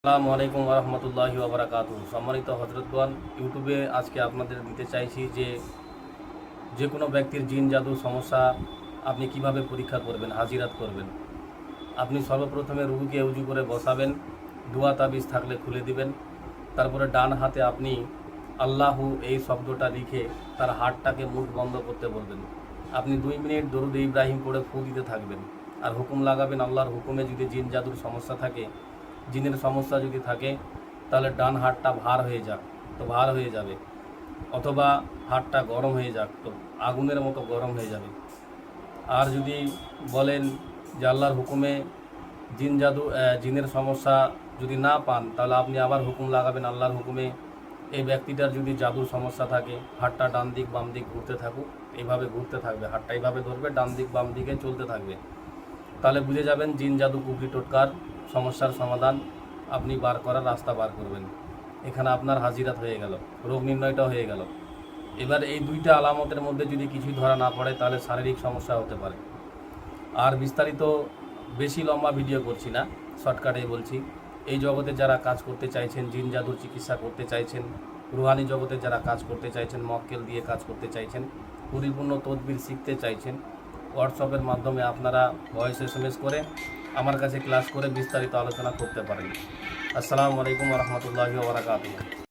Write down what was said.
আসসালামু আলাইকুম ওয়া রাহমাতুল্লাহি ওয়া বারাকাতুহু। সম্মানিত হযরতগণ, ইউটিউবে আজকে আপনাদের দিতে চাইছি যে কোনো ব্যক্তির জিন জাদু সমস্যা আপনি কিভাবে পরীক্ষা করবেন, হাজিরাত করবেন। আপনি সর্বপ্রথমে রুগীকে উজু করে বসাবেন, দোয়া তাবিজ থাকলে খুলে দিবেন। তারপরে ডান হাতে আপনি আল্লাহু এই শব্দটা লিখে তার হাতটাকে মুখ বন্ধ করতে বলবেন। আপনি 2 মিনিট দরুদ ইব্রাহিম পড়ে ফু দিতে থাকবেন আর হুকুম লাগাবেন। আল্লাহর হুকুমে যদি জিন জাদুর সমস্যা থাকে, জিনের সমস্যা যদি থাকে, তাহলে ডান হাতটা ভার হয়ে যাক, তো ভার হয়ে যাবে, অথবা হাতটা গরম হয়ে যাক, তো আগুনের মতো গরম হয়ে যাবে। আর যদি বলেন যে আল্লাহর হুকুমে জিনের সমস্যা যদি না পান, তাহলে আপনি আবার হুকুম লাগাবেন। আল্লাহর হুকুমে এই ব্যক্তিটার যদি জাদুর সমস্যা থাকে, হাতটা ডান দিক বাম দিক ঘুরতে থাকুক, এইভাবে ঘুরতে থাকবে, হাতটা এইভাবে ধরবে, ডান দিক বাম দিকে চলতে থাকবে, তাহলে বুঝে যাবেন জিন জাদু কুফরি টোটকার সমস্যার সমাধান আপনি বার করার রাস্তা বার করবেন। এখানে আপনার হাজিরাত হয়ে গেল, রোগ নির্ণয়টাও হয়ে গেল। এবার এই দুইটা আলামতের মধ্যে যদি কিছুই ধরা না পড়ে, তাহলে শারীরিক সমস্যা হতে পারে। আর বিস্তারিত বেশি লম্বা ভিডিও করছি না, শর্টকাটে বলছি। এই জগতে যারা কাজ করতে চাইছেন, জিন জাদুর চিকিৎসা করতে চাইছেন, রুহানি জগতে যারা কাজ করতে চাইছেন, মক্কেল দিয়ে কাজ করতে চাইছেন, পরিপূর্ণ তদবির শিখতে চাইছেন, হোয়াটসঅ্যাপের মাধ্যমে আপনারা ভয়েস SMS করে আমার কাছে ক্লাস করে বিস্তারিত আলোচনা করতে পারেন। আসসালামু আলাইকুম ওয়া রাহমাতুল্লাহি ওয়া বারাকাতুহু।